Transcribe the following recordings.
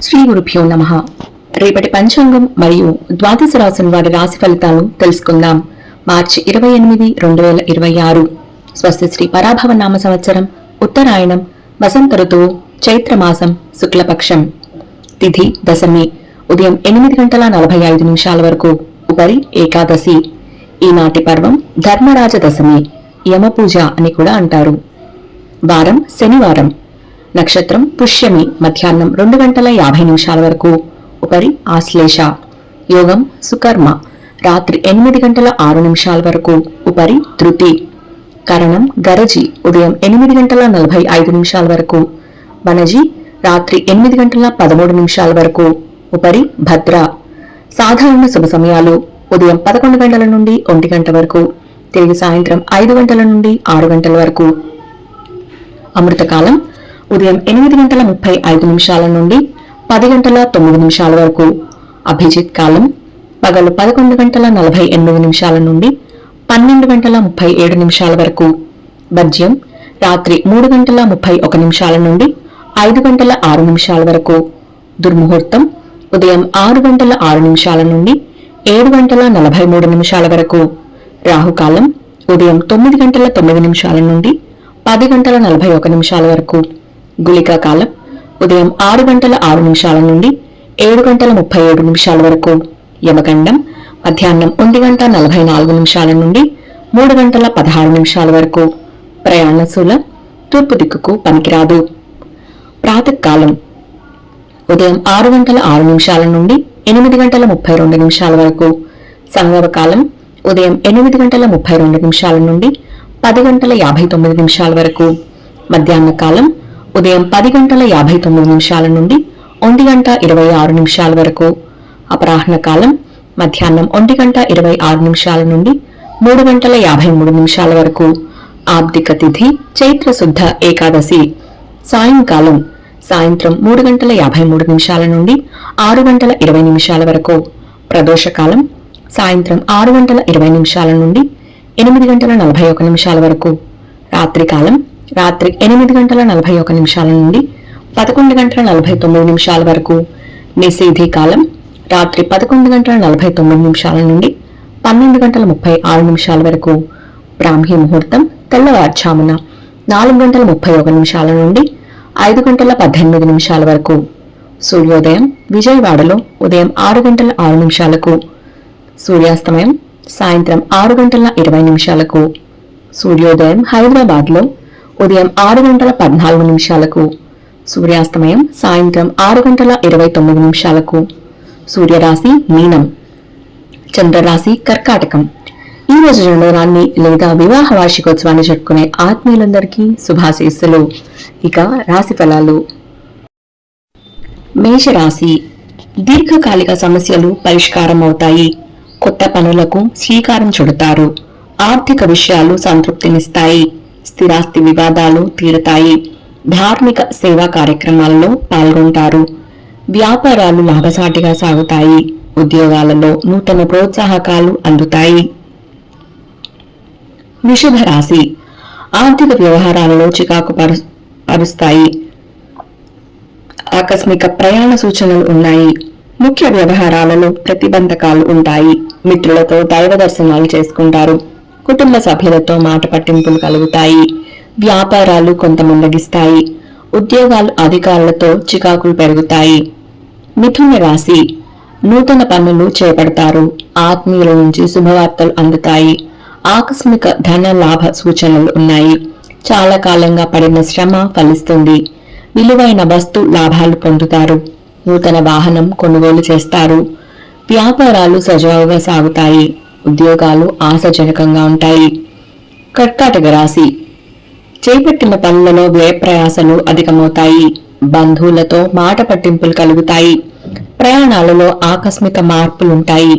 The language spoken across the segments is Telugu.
శ్రీ గురుభ్యో నమః. రేపటి పంచాంగం మరియు ద్వాదశ రాశుల వారి రాశి ఫలితాలు తెలుసుకుందాం. మార్చి 28, 2026 స్వస్తి శ్రీ పరాభవ నామ సంవత్సరం, ఉత్తరాయణం, వసంత ఋతువు, చైత్రమాసం, శుక్లపక్షం. తిథి దశమి, ఉదయం 8:45 వరకు. ఉపరి ఏకాదశి. ఈనాటి పర్వం ధర్మరాజ దశమి, యమపూజ అని కూడా అంటారు. వారం శనివారం. నక్షత్రం పుష్యమి, మధ్యాహ్నం 2:50 వరకు. ఉపరి ఆశ్లేష. యోగం సుకర్మ, రాత్రి 8:06 వరకు. ఉపరి ధృతి. కరణం గరజి, ఉదయం 8:45 వరకు. వనజి, రాత్రి 8:13 వరకు. ఉపరి భద్ర. సాధారణ శుభ సమయాలు ఉదయం 11 గంటల నుండి 1 గంట వరకు, తిరిగి సాయంత్రం 5 గంటల నుండి 6 గంటల వరకు. అమృతకాలం ఉదయం 8:35 నుండి 10:09 వరకు. అభిజిత్ కాలం పగలు 11:48 నుండి 12:37 వరకు. భజ్యం రాత్రి 3:31 నుండి 5:06 వరకు. దుర్ముహూర్తం ఉదయం 6:06 నుండి 7:43 వరకు. రాహుకాలం ఉదయం 9:09 నుండి 10:41 వరకు. గుళికా కాలం ఉదయం 6:06 నుండి 7:37 వరకు. యమగండం మధ్యాహ్నం 1:44 నుండి 3:16 వరకు. ప్రయాణశూలం తూర్పు దిక్కుకు పనికిరాదు. ప్రాతకాలం ఉదయం 6:06 నుండి 8:32 వరకు. సంగమకాలం ఉదయం 8:32 నుండి 10:59 వరకు. మధ్యాహ్న కాలం ఉదయం 10:59 నుండి 1:26 వరకు. అపరాహ్న కాలం మధ్యాహ్నం 1:26 నుండి 3:53 వరకు. ఆబ్దిక తిథి చైత్ర శుద్ధ ఏకాదశి. సాయంకాలం సాయంత్రం 3:53 నుండి 6:20 వరకు. ప్రదోషకాలం సాయంత్రం 6:20 నుండి 8:41 వరకు. రాత్రికాలం రాత్రి 8:41 నుండి 11:49 వరకు. నిషేధి కాలం రాత్రి 11:49 నుండి 12:36 వరకు. బ్రాహ్మీ ముహూర్తం తెల్లవారుజామున 4:31 నుండి 5:18 వరకు. సూర్యోదయం విజయవాడలో ఉదయం 6:06 సూర్యాస్తమయం సాయంత్రం 6:20 సూర్యోదయం హైదరాబాద్లో ఉదయం 6:14 సూర్యాస్తమయం సాయంత్రం 6:29 సూర్యరాశి మీనం, చంద్రరాశి కర్కాటకం. ఈ రోజు జన్మదినాన్ని లేదా వివాహ వార్షికోత్సవాన్ని జరుపుకునే ఆత్మీయులందరికీ శుభాశీస్సులు. ఇక రాశి ఫలాలు. మేషరాశి. దీర్ఘకాలిక సమస్యలు పరిష్కారం అవుతాయి. కొత్త పనులకు శ్రీకారం చుడతారు. ఆర్థిక విషయాలు సంతృప్తినిస్తాయి. స్థిరాస్తి వివాదాలు తీరుతాయి. ధార్మిక సేవా కార్యక్రమాలలో పాల్గొంటారు. వ్యాపారాలు లాభసాటిగా సాగుతాయి. ఉద్యోగాలలో నూతన ప్రోత్సాహకాలు అందుతాయి. వృషభ రాశి. ఆర్థిక వ్యవహారాలలో చికాకు పరుస్తాయి. ఆకస్మిక ప్రయాణ సూచనలు ఉన్నాయి. ముఖ్య వ్యవహారాలలో ప్రతిబంధకాలు ఉంటాయి. మిత్రులతో దైవ దర్శనాలు చేసుకుంటారు. కుటుంబ సభ్యులతో మాట పట్టింపులు కలుగుతాయి. వ్యాపారాలు కొంత మందగిస్తాయి. ఉద్యోగాలు అధికారులతో చికాకులు పెరుగుతాయి. మిథున రాశి. నూతన పనులు చేపడతారు. ఆత్మీయుల నుంచి శుభవార్తలు అందుతాయి. ఆకస్మిక ధన లాభ సూచనలు ఉన్నాయి. చాలా కాలంగా పడిన శ్రమ ఫలిస్తుంది. విలువైన వస్తు లాభాలు పొందుతారు. నూతన వాహనం కొనుగోలు చేస్తారు. వ్యాపారాలు సజావుగా సాగుతాయి. ఉద్యోగాలు ఆశాజనకంగా ఉంటాయి. కర్కాటక రాశి. చేపట్టిన పనులలో వ్యయ ప్రయాసలు అధికమవుతాయి. బంధువులతో మాట పట్టింపులు కలుగుతాయి. ప్రయాణాలలో ఆకస్మిక మార్పులుంటాయి.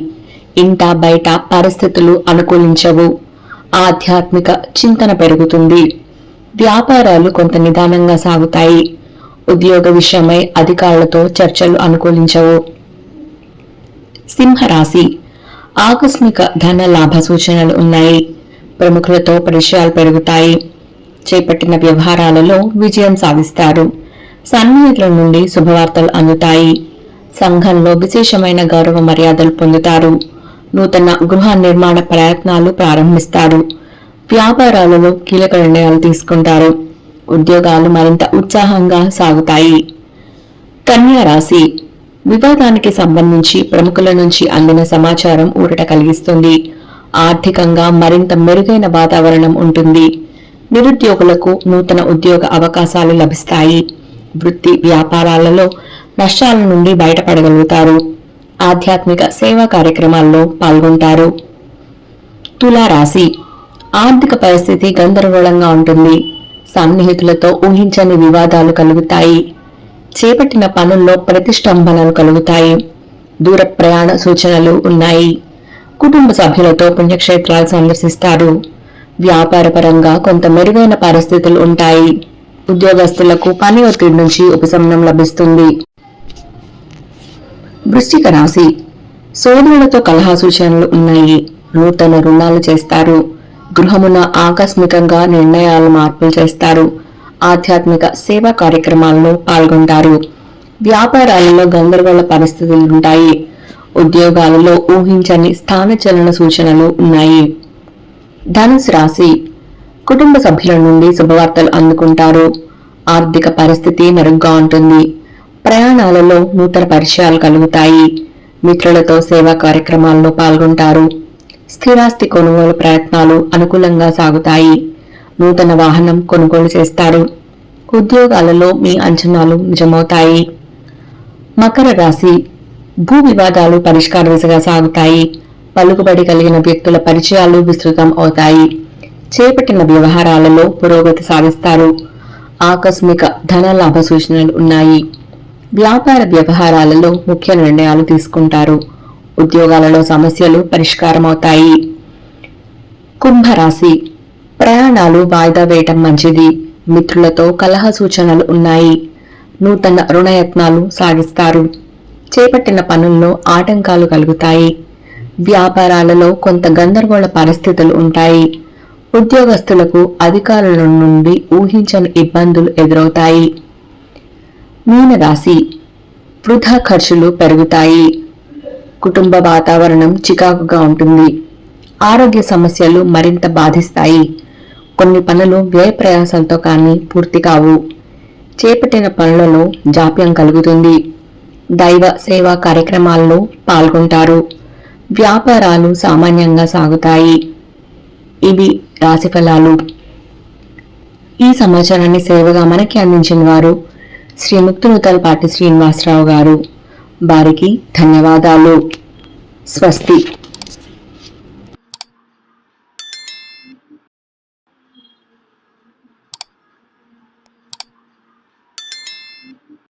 ఇంట బయట పరిస్థితులు అనుకూలించవు. ఆధ్యాత్మిక చింతన పెరుగుతుంది. వ్యాపారాలు కొంత నిదానంగా సాగుతాయి. ఉద్యోగ విషయమై అధికారులతో చర్చలు అనుకూలించవు. సింహరాశి. ఆకస్మిక ధన లాభ సూచనలు ఉన్నాయి. ప్రముఖులతో పరిచయాలు పెరుగుతాయి. చేపట్టిన వ్యవహారాలలో విజయం సాధిస్తారు. సన్నిహితుల నుండి శుభవార్తలు అందుతాయి. సంఘంలో విశేషమైన గౌరవ మర్యాదలు పొందుతారు. నూతన గృహ నిర్మాణ ప్రయత్నాలు ప్రారంభిస్తారు. వ్యాపారాలలో కీలక నిర్ణయాలు తీసుకుంటారు. ఉద్యోగాలు మరింత ఉత్సాహంగా సాగుతాయి. కన్యా రాశి. వివాదానికి సంబంధించి ప్రముఖుల నుంచి అందిన సమాచారం ఊరట కలిగిస్తుంది. ఆర్థికంగా మరింత మెరుగైన వాతావరణం ఉంటుంది. నిరుద్యోగులకు నూతన ఉద్యోగ అవకాశాలు లభిస్తాయి. వృత్తి వ్యాపారాలలో నష్టాల నుండి బయటపడగలుగుతారు. ఆధ్యాత్మిక సేవా కార్యక్రమాల్లో పాల్గొంటారు. తులా రాశి. ఆర్థిక పరిస్థితి గందరగోళంగా ఉంటుంది. సన్నిహితులతో ఊహించని వివాదాలు కలుగుతాయి. చేపట్టిన పనుల్లో ప్రతిష్టంభనలు కలుగుతాయి. దూర ప్రయాణ సూచనలు ఉన్నాయి. కుటుంబ సభ్యులతో పుణ్యక్షేత్రాలు సందర్శిస్తారు. వ్యాపారపరంగా కొంత మెరుగైన పరిస్థితులు ఉంటాయి. ఉద్యోగస్తులకు పని ఒత్తిడి నుంచి ఉపశమనం లభిస్తుంది. వృశ్చిక రాశి. సోదరులతో కలహ సూచనలు ఉన్నాయి. నూతన రుణాలు చేస్తారు. గృహమున ఆకస్మికంగా నిర్ణయాలు మార్పులు చేస్తారు. ఆధ్యాత్మిక సేవా కార్యక్రమాల్లో పాల్గొంటారు. వ్యాపారాలలో గందరగోళ పరిస్థితులు ఉంటాయి. ఉద్యోగాలలో ఊహించని స్థానచలన సూచనలు ఉన్నాయి. ధనుసు రాశి. కుటుంబ సభ్యుల నుండి శుభవార్తలు అందుకుంటారు. ఆర్థిక పరిస్థితి మెరుగ్గా ఉంటుంది. ప్రయాణాలలో నూతన పరిచయాలు కలుగుతాయి. మిత్రులతో సేవా కార్యక్రమాల్లో పాల్గొంటారు. స్థిరాస్తి కొనుగోలు ప్రయత్నాలు అనుకూలంగా సాగుతాయి. నూతన వాహనం కొనుగోలు చేస్తారు. ఉద్యోగాలలో మీ అంచనాలు నిజమవుతాయి. మకర రాశి. భూ వివాదాలు పరిష్కార దిశగా సాగుతాయి. పలుకుబడి కలిగిన వ్యక్తుల పరిచయాలు విస్తృతం అవుతాయి. చేపట్టిన వ్యవహారాలలో పురోగతి సాధిస్తారు. ఆకస్మిక ధన లాభ సూచనలు ఉన్నాయి. వ్యాపార వ్యవహారాలలో ముఖ్య నిర్ణయాలు తీసుకుంటారు. ఉద్యోగాలలో సమస్యలు పరిష్కారమవుతాయి. కుంభరాశి. ప్రయాణాలు వాయిదా వేయటం మంచిది. మిత్రులతో కలహ సూచనలు ఉన్నాయి. నూతన రుణయత్నాలు సాగిస్తారు. చేపట్టిన పనుల్లో ఆటంకాలు కలుగుతాయి. వ్యాపారాలలో కొంత గందరగోళ పరిస్థితులు ఉంటాయి. ఉద్యోగస్తులకు అధికారుల నుండి ఊహించని ఇబ్బందులు ఎదురవుతాయి. మీనరాశి. వృధా ఖర్చులు పెరుగుతాయి. కుటుంబ వాతావరణం చికాకుగా ఉంటుంది. ఆరోగ్య సమస్యలు మరింత బాధిస్తాయి. కొన్ని పనులు వ్యయ ప్రయాసాలతో కానీ పూర్తి కావు. చేపట్టిన పనులలో జాప్యం కలుగుతుంది. దైవ సేవా కార్యక్రమాల్లో పాల్గొంటారు. వ్యాపారాలు సామాన్యంగా సాగుతాయి. ఇవి రాశిఫలాలు. ఈ సమాచారాన్ని సేవగా మనకి అందించిన వారు శ్రీ ముక్తునూతలపాటి శ్రీనివాసరావు గారు. వారికి ధన్యవాదాలు. స్వస్తి.